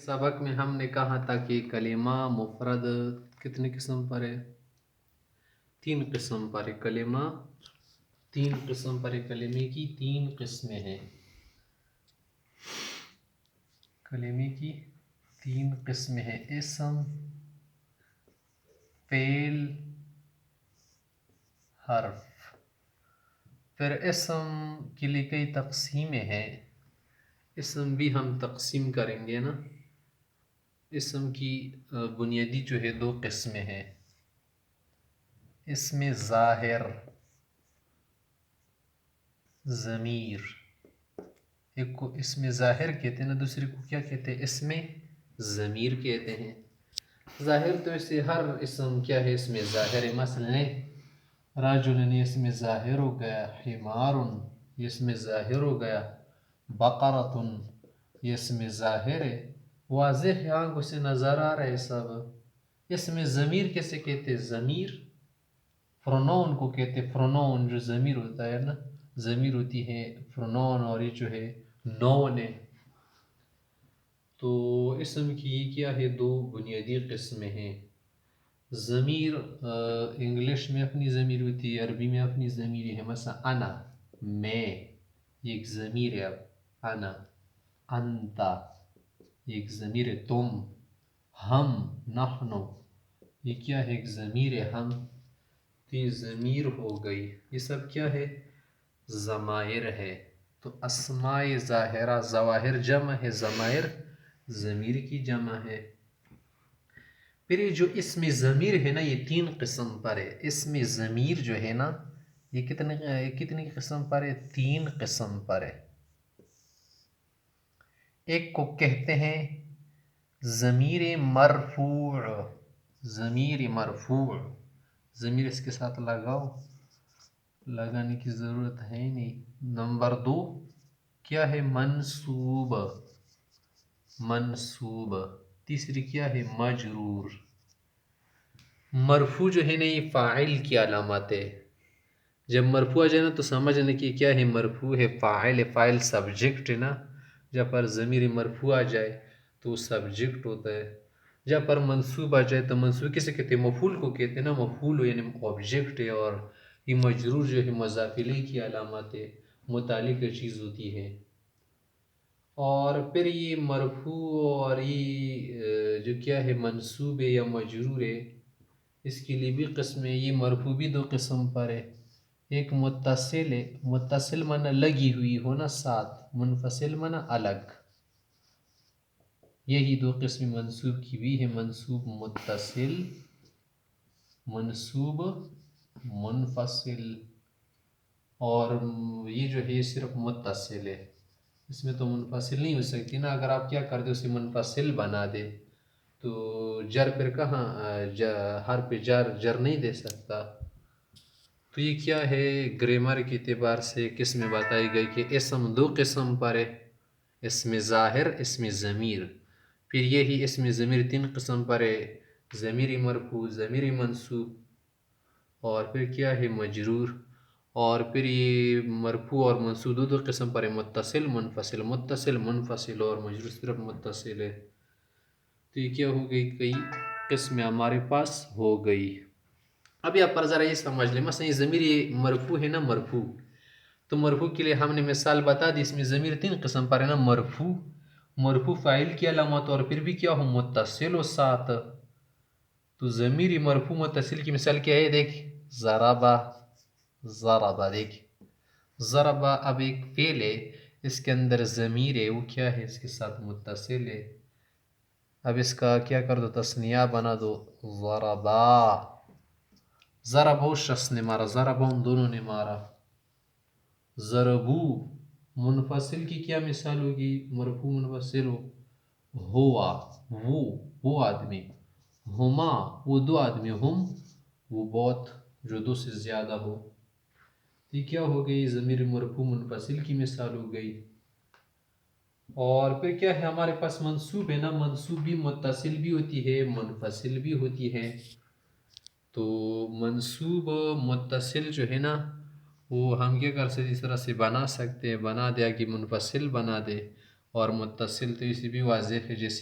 सबक में हमने कहा था कि कलिमा मुफरद कितने किस्म पर है? 3 किस्म पर है कलिमा। 3 किस्म पर है, कलिमे की 3 किस्में हैं। कलिमे की 3 किस्में हैं, इसम, फेल, हर्फ। फिर इसम के लिए कई तकसीमें हैं। इसम भी हम तकसीम करेंगे ना। इसम की बुनियादी जो है 2 किस्में हैं, इसमें ज़ाहिर, ज़मीर। एक को इसमें ज़ाहिर कहते हैं ना, दूसरे को क्या कहते हैं? इसमें ज़मीर कहते हैं। ज़ाहिर तो इससे हर इसम क्या है, इसमें ज़ाहिर है। मसलन राजुलन, इसमें ज़ाहिर हो गया। हिमारुन, इसमें ज़ाहिर हो गया। बकरतुन, इसमें ज़ाहिर है, वाज़ेह है, आंखों से नज़र आ रहा है सब। इसमें ज़मीर कैसे कहते हैं? ज़मीर प्रोनाउन को कहते हैं। प्रोनाउन जो ज़मीर होता है ना, ज़मीर होती है प्रोनाउन, और ये जो है नौन है। तो इसम की ये क्या है, 2 बुनियादी किस्में हैं। ज़मीर इंग्लिश में अपनी ज़मीर होती है, अरबी में अपनी ज़मीर है। मसला अना, मैं, ये एक ज़मीर है। अब अना, अंता, ये एक ज़मीर है। तुम, हम, नहनो, ये क्या है? एक ज़मीर है, हम। तो ये ज़मीर हो गई। ये सब क्या है? ज़माइर है। तो अस्माए ज़ाहिरा, ज़वाहिर जमा है, ज़माइर ज़मीर की जमा है। फिर ये जो इसमें ज़मीर है ना, ये 3 किस्म पर है। इसमें ज़मीर जो है ना, ये कितनी किस्म पर है? 3 किस्म पर है। एक को कहते हैं ज़मीर मरफूअ, ज़मीर मरफूअ। ज़मीर इसके साथ लगाओ, लगाने की ज़रूरत है नहीं। नंबर 2 क्या है? मंसूब, मंसूब। तीसरी क्या है? मजरूर। मरफू जो है ना, ये फ़ाइल की अलामत है। जब मरफू आ जाए ना, तो समझने की क्या है? मरफू है, फ़ाइल है। फ़ाइल सब्जेक्ट है ना। जब पर ज़मीर मरफू आ जाए तो वो सब्जेक्ट होता है। जब पर मंसूब आ जाए तो मंसूब किसे कहते हैं? मफूल को कहते हैं ना। मफूल यानी ऑब्जेक्ट है, और ये मजरूर जो है मज़ाफ़िले की अलामत है, मुतालिक चीज़ होती है। और फिर ये मरफू और ये जो क्या है, मंसूब है या मजरूर है, इसके लिए भी किस्में। ये मरफू भी 2 किस्म पर है। एक मुत्तसिल है, मुत्तसिल माना लगी हुई हो ना साथ, मुनफसिल माना अलग। यही 2 किस्में मंसूब की भी है, मंसूब मुत्तसिल, मंसूब मुनफसिल। और ये जो है सिर्फ मुत्तसिल है, इसमें तो मुनफसिल नहीं हो सकती ना। अगर आप क्या कर दो, उसे मुनफसिल बना दे तो जर फिर कहाँ, हर पे जर नहीं दे सकता। तो ये क्या है, ग्रामर के एतबार से किस्में बताई गई कि इसम 2 किस्म पर है, इसमें ज़ाहिर, इसमें ज़मीर। फिर यही इसमें ज़मीर 3 किस्म पर है, ज़मीर मरफू, ज़मीर मंसूब, और फिर क्या है? मजरूर। और फिर ये मरफू और मंसूब 2 किस्म पर है, मुत्तसिल मुनफसिल, मुत्तसिल मुनफसिल, और मजरूर सिर्फ मुत्तसिल है। तो ये क्या हो गई? कई किस्में हमारे पास हो गई। अब यहाँ पर ज़रा ये समझ लें, मसलन ये ज़मीर ये मरफू है ना, मरफू। तो मरफू के लिए हमने मिसाल बता दी। इसमें ज़मीर 3 किस्म पर है ना। मरफू, मरफू फ़ाइल की अलामत, और फिर भी क्या हो? मुत्तसिल हो साथ। तो ज़मीर मरफू मुत्तसिल की मिसाल क्या है? देख, ज़राबा, ज़राबा। देख, ज़राबा अब एक फ़ेल है, इसके अंदर ज़मीर है, वो क्या है? इसके साथ मुत्तसिल है। अब इसका क्या कर दो? तस्निया बना दो, ज़राबा। ज़रबा उस शख्स ने मारा, ज़रबा उन दोनों ने मारा। ज़रबू मुनफसिल की क्या मिसाल होगी? मरफू मुनफसिल हो, हुआ, वो आदमी। हुमा, वो 2 आदमी। हुम, वो बहुत, जो 2 से ज़्यादा हो। तो ये क्या हो गई? ज़मीर मरफू मुनफसिल की मिसाल हो गई। और फिर क्या है हमारे पास? मंसूब है ना। मंसूब भी मुत्तसिल भी होती है, मुनफसिल भी होती है। तो मंसूब मुत्तसिल जो है ना, वो हम क्या कर सकते, इस तरह से बना सकते हैं, बना दिया कि मुनफसिल बना दे। और मुत्तसिल तो इसी भी वाज़ेह है, जैसे